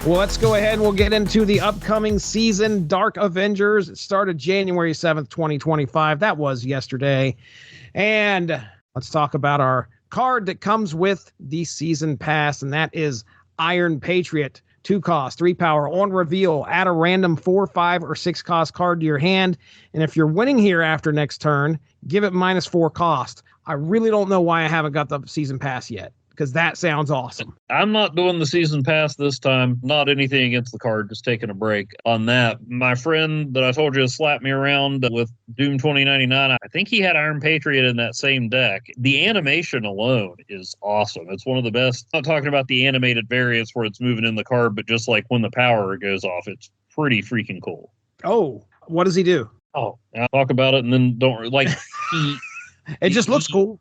Well, let's go ahead and we'll get into the upcoming season, Dark Avengers. It started January 7th, 2025. That was yesterday. And let's talk about our card that comes with the season pass, and that is Iron Patriot. 2 cost, 3 power. On reveal, add a random 4, 5, or 6 cost card to your hand. And if you're winning here after next turn, give it -4 cost. I really don't know why I haven't got the season pass yet, because that sounds awesome. I'm not doing the season pass this time. Not anything against the card, just taking a break on that. My friend that I told you slapped me around with Doom 2099, I think he had Iron Patriot in that same deck. The animation alone is awesome. It's one of the best. I'm not talking about the animated variants where it's moving in the card, but just like when the power goes off, it's pretty freaking cool. Oh, what does he do? Oh, I'll talk about it and then don't like he. It just looks cool.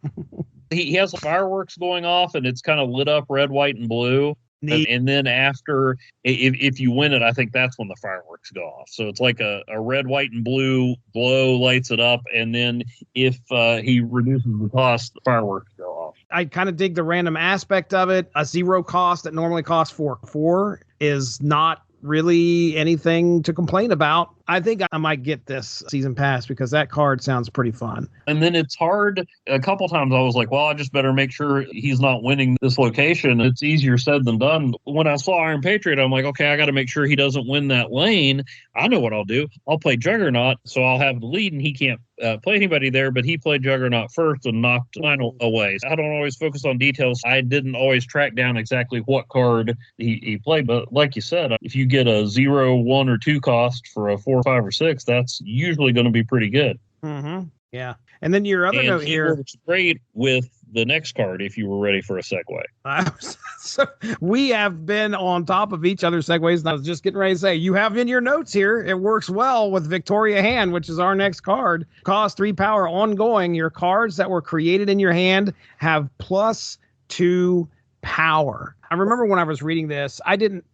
He has fireworks going off, and it's kind of lit up red, white, and blue. And then after, if you win it, I think that's when the fireworks go off. So it's like a red, white, and blue glow lights it up. And then if he reduces the cost, the fireworks go off. I kind of dig the random aspect of it. A 0 cost that normally costs 4 is not really anything to complain about. I think I might get this season pass because that card sounds pretty fun. And then it's hard. A couple times I was like, well, I just better make sure he's not winning this location. It's easier said than done. When I saw Iron Patriot, I'm like, okay, I got to make sure he doesn't win that lane. I know what I'll do. I'll play Juggernaut, so I'll have the lead, and he can't play anybody there, but he played Juggernaut first and knocked Final away. I don't always focus on details. I didn't always track down exactly what card he played, but like you said, if you get a 0, 1, or 2 cost for a 4, 5, or 6, that's usually going to be pretty good. Mm-hmm. Yeah. And then your other note here. Works great with the next card if you were ready for a segue. So we have been on top of each other's segues, and I was just getting ready to say, you have in your notes here, it works well with Victoria Hand, which is our next card. Cost 3 power ongoing. Your cards that were created in your hand have +2 power. I remember when I was reading this, I didn't,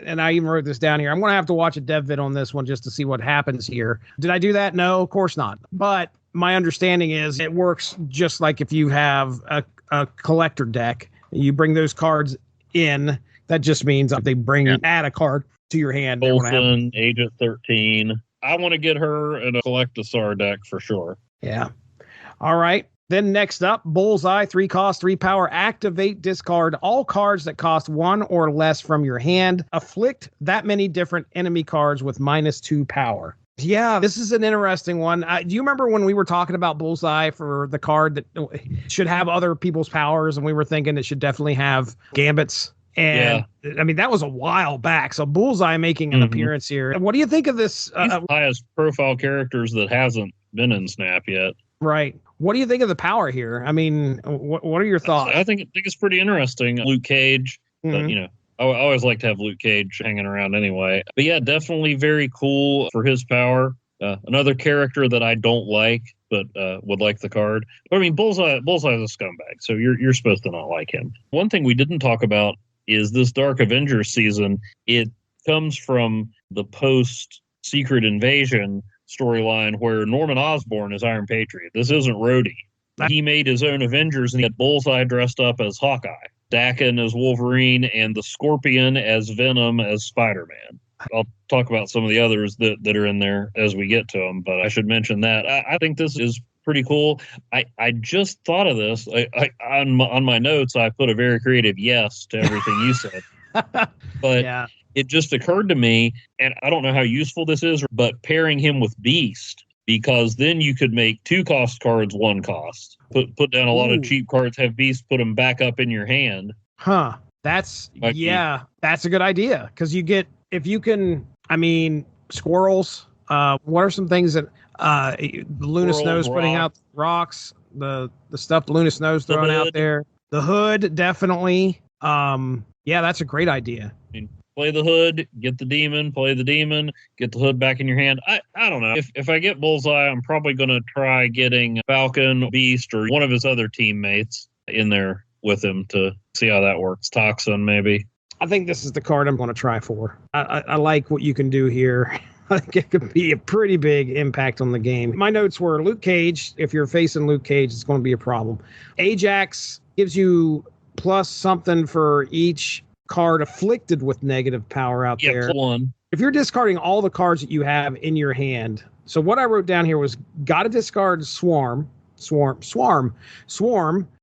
and I even wrote this down here. I'm going to have to watch a dev vid on this one just to see what happens here. Did I do that? No, of course not. But my understanding is it works just like if you have a collector deck. You bring those cards in. That just means that they add a card to your hand. Olsen, Agent 13. I want to get her in a Collectosaur deck for sure. Yeah. All right. Then next up, Bullseye, 3 cost, 3 power. Activate, discard all cards that cost 1 or less from your hand. Afflict that many different enemy cards with -2 power. Yeah, this is an interesting one. Do you remember when we were talking about Bullseye for the card that should have other people's powers, and we were thinking it should definitely have Gambits? And yeah. I mean, that was a while back. So Bullseye making an appearance here. What do you think of this? He's the highest profile characters that hasn't been in Snap yet. Right. What do you think of the power here? I mean, what are your thoughts? I think it's pretty interesting. Luke Cage, but, you know, I always like to have Luke Cage hanging around anyway. But yeah, definitely very cool for his power. Another character that I don't like, but would like the card. But I mean, Bullseye is a scumbag, so you're supposed to not like him. One thing we didn't talk about is this Dark Avengers season. It comes from the post-Secret Invasion storyline where Norman Osborn is Iron Patriot. This isn't Rhodey. He made his own Avengers, and he had Bullseye dressed up as Hawkeye, Daken as Wolverine, and the Scorpion as Venom as Spider-Man. I'll talk about some of the others that are in there as we get to them, but I should mention that. I think this is pretty cool. I just thought of this. On my notes, I put a very creative yes to everything you said. But yeah. It just occurred to me, and I don't know how useful this is, but pairing him with Beast, because then you could make 2 cost cards 1 cost. Put down a lot of cheap cards, have Beast, put them back up in your hand. Huh. That's a good idea. Because you get, if you can, I mean, squirrels. What are some things that Luna Snow's putting out? Rocks, the stuff Luna Snow's throwing out there. The Hood, definitely. Yeah, that's a great idea. I mean, play the Hood, get the Demon, play the Demon, get the Hood back in your hand. I don't know. If I get Bullseye, I'm probably going to try getting Falcon, Beast, or one of his other teammates in there with him to see how that works. Toxin, maybe. I think this is the card I'm going to try for. I like what you can do here. I think it could be a pretty big impact on the game. My notes were Luke Cage. If you're facing Luke Cage, it's going to be a problem. Ajax gives you plus something for each card afflicted with negative power out there. One. If you're discarding all the cards that you have in your hand, so what I wrote down here was gotta discard Swarm,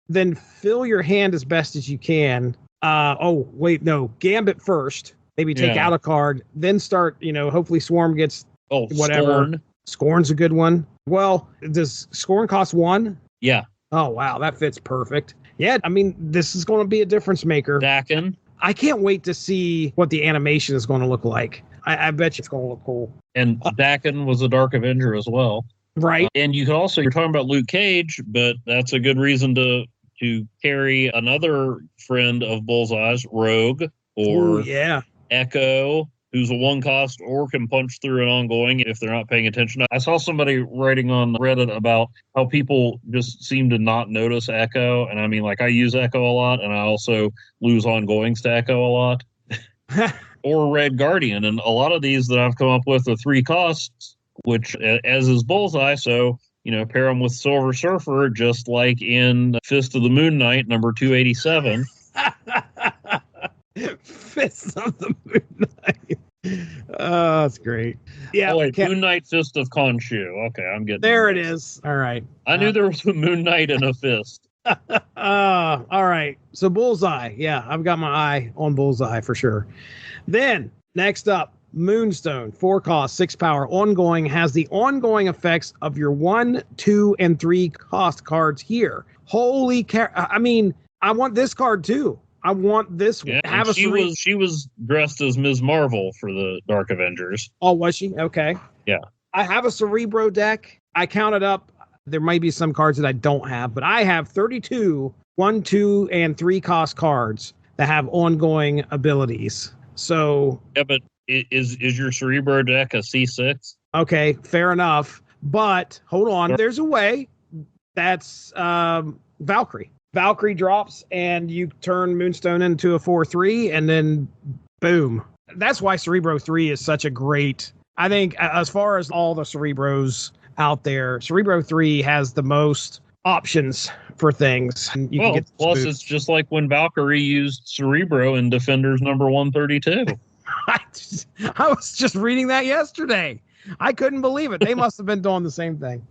then fill your hand as best as you can. Gambit first. Maybe take out a card, then start, hopefully Swarm gets whatever. Scorn's a good one. Well, does Scorn cost 1? Yeah. Oh, wow. That fits perfect. Yeah. I mean, this is going to be a difference maker. Dakin. I can't wait to see what the animation is going to look like. I bet you it's going to look cool. And Dakin was a Dark Avenger as well. Right. And you could also, you're talking about Luke Cage, but that's a good reason to carry another friend of Bullseye's, Rogue, or Echo, who's a 1-cost or can punch through an ongoing if they're not paying attention. I saw somebody writing on Reddit about how people just seem to not notice Echo. And I mean, like, I use Echo a lot, and I also lose ongoings to Echo a lot. Or Red Guardian. And a lot of these that I've come up with are 3 costs, which, as is Bullseye, so, pair them with Silver Surfer, just like in Fist of the Moon Knight, number 287. Fist of the Moon Knight. Oh, that's great. Yeah. Oh, wait, Moon Knight, Fist of Khonshu. Okay, I'm getting there. It is. All right. I knew there was a Moon Knight and a fist. All right. So Bullseye. Yeah, I've got my eye on Bullseye for sure. Then next up, Moonstone, 4 cost, 6 power, ongoing, has the ongoing effects of your 1, 2, and 3 cost cards here. Holy I mean, I want this card too. I want this one. Yeah, she was dressed as Ms. Marvel for the Dark Avengers. Oh, was she? Okay. Yeah. I have a Cerebro deck. I counted up. There might be some cards that I don't have, but I have 32 1, 2, and 3 cost cards that have ongoing abilities. So yeah, but is your Cerebro deck a C6? Okay, fair enough. But hold on, there's a way. That's Valkyrie. Valkyrie drops and you turn Moonstone into a 4/3 and then boom. That's why Cerebro 3 is such a great, I think, as far as all the Cerebros out there, Cerebro 3 has the most options for things. You can get plus it's just like when Valkyrie used Cerebro in Defenders number 132. I was just reading that yesterday. I couldn't believe it. They must have been doing the same thing.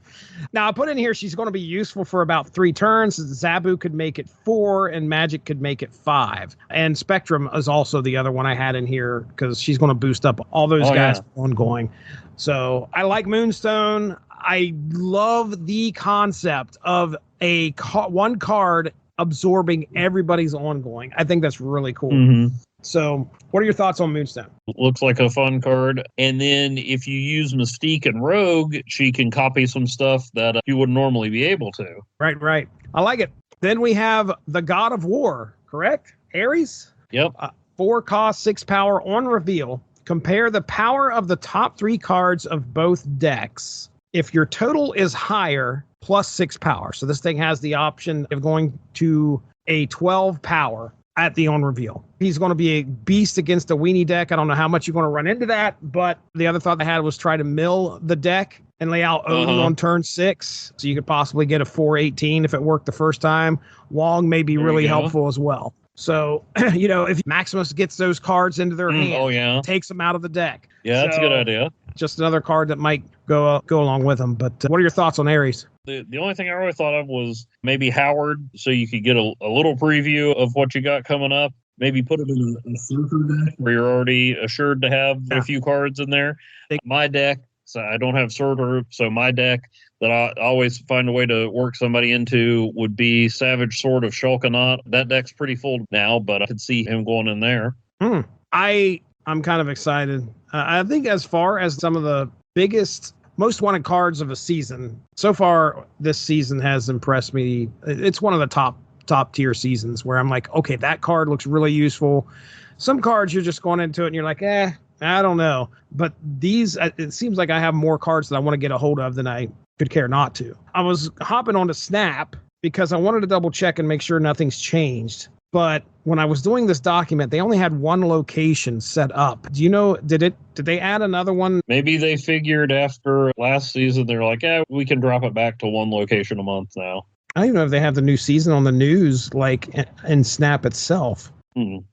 Now, I put in here she's going to be useful for about 3 turns. Zabu could make it 4, and Magic could make it 5. And Spectrum is also the other one I had in here because she's going to boost up all those guys ongoing. So I like Moonstone. I love the concept of one card absorbing everybody's ongoing. I think that's really cool. Mm-hmm. So what are your thoughts on Moonstone? Looks like a fun card. And then if you use Mystique and Rogue, she can copy some stuff that you wouldn't normally be able to. Right. I like it. Then we have the God of War, correct? Ares? Yep. 4 cost, 6 power on reveal. Compare the power of the top 3 cards of both decks. If your total is higher, plus 6 power. So this thing has the option of going to a 12 power at the on reveal. He's going to be a beast against a weenie deck. I don't know how much you're going to run into that, but the other thought I had was try to mill the deck and lay out Odin on turn 6. So you could possibly get a 4/18 if it worked the first time. Wong may be really helpful as well. So, if Maximus gets those cards into their hand, takes them out of the deck. Yeah, that's a good idea. Just another card that might go along with them. But what are your thoughts on Ares? The only thing I really thought of was maybe Howard, so you could get a little preview of what you got coming up. Maybe put it in a surfer deck where you're already assured to have a few cards in there. My deck, so I don't have surfer, so my deck that I always find a way to work somebody into would be Savage Sword of Shulkanot. That deck's pretty full now, but I could see him going in there. I'm kind of excited. I think as far as some of the biggest, most wanted cards of a season, so far this season has impressed me. It's one of the top tier seasons where I'm like, okay, that card looks really useful. Some cards you're just going into it and you're like, I don't know. But these, it seems like I have more cards that I want to get a hold of than I could care not to. I was hopping onto Snap because I wanted to double check and make sure nothing's changed. But when I was doing this document, they only had one location set up. Do you know, did they add another one? Maybe they figured after last season, they're like, we can drop it back to one location a month now. I don't even know if they have the new season on the news, like in Snap itself.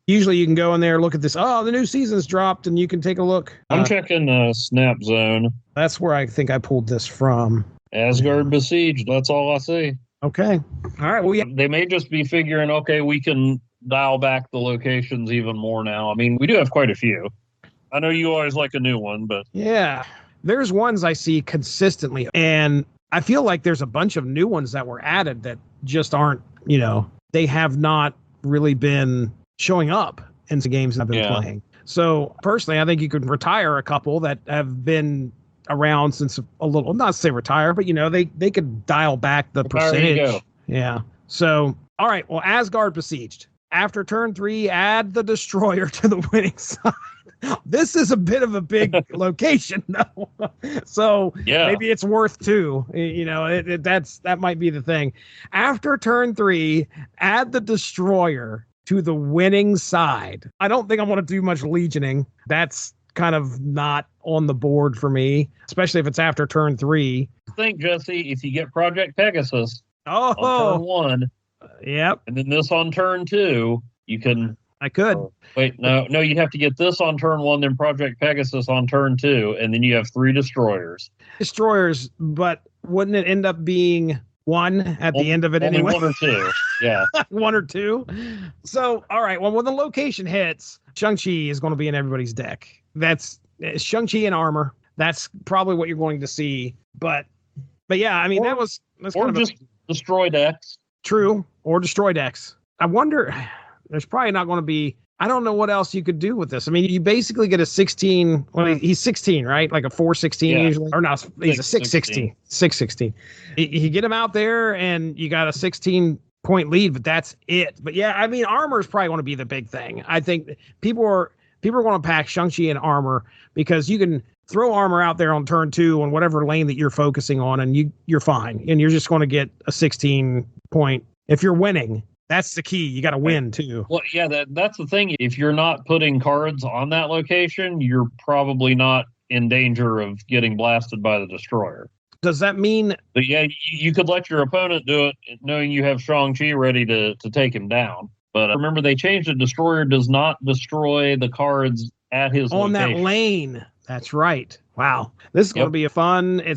Usually you can go in there, look at this. Oh, the new season's dropped, and you can take a look. I'm checking Snap Zone. That's where I think I pulled this from. Asgard Besieged. That's all I see. Okay. All right. Well, yeah. They may just be figuring, okay, we can dial back the locations even more now. I mean, we do have quite a few. I know you always like a new one, but yeah, there's ones I see consistently, and I feel like there's a bunch of new ones that were added that just aren't, they have not really been showing up in the games I've been playing. So personally, I think you could retire a couple that have been around since a little, not to say retire, but they could dial back the percentage. There you go. Yeah. So, all right. Well, Asgard Besieged. After turn 3, add the destroyer to the winning side. This is a bit of a big location, though. So maybe it's worth 2. That might be the thing. After turn 3, add the destroyer to the winning side. I don't think I want to do much legioning. That's kind of not on the board for me, especially if it's after turn 3. I think, Jesse, if you get Project Pegasus on turn 1, yep, and then this on turn 2, you can. I could. No, you'd have to get this on turn 1, then Project Pegasus on turn 2, and then you have 3 destroyers. Destroyers, but wouldn't it end up being 1 at the end of it anyway? 1 or 2, yeah. 1 or 2. So, all right, well, when the location hits, Shang-Chi is going to be in everybody's deck. That's Shang-Chi in armor. That's probably what you're going to see. But yeah, I mean, that's or kind of just destroy decks. True, or destroy decks. I wonder, there's probably not going to be, I don't know what else you could do with this. I mean, you basically get a 16, well, he's 16, right? Like a 416 usually. Or no, he's a 616. 616. You get him out there and you got a 16-point lead, but that's it. But yeah, I mean, armor is probably going to be the big thing. I think people are going to pack Shang-Chi in armor because you can throw armor out there on turn 2 on whatever lane that you're focusing on, and you're fine. And you're just going to get a 16-point. If you're winning, that's the key. You got to win too. Well, yeah, that's the thing. If you're not putting cards on that location, you're probably not in danger of getting blasted by the destroyer. Does that mean? But yeah, you could let your opponent do it, knowing you have Shang-Chi ready to take him down. But remember, they changed it. Destroyer does not destroy the cards at his on location. That lane. That's right. Wow. This is going to be it's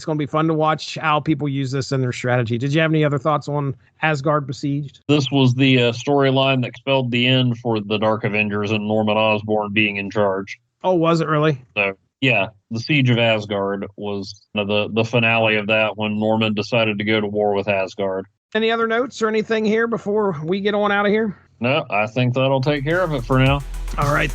going to be fun to watch how people use this in their strategy. Did you have any other thoughts on Asgard Besieged? This was the storyline that spelled the end for the Dark Avengers and Norman Osborn being in charge. Oh, was it really? So, yeah, the Siege of Asgard was the finale of that when Norman decided to go to war with Asgard. Any other notes or anything here before we get on out of here? No, I think that'll take care of it for now. All right.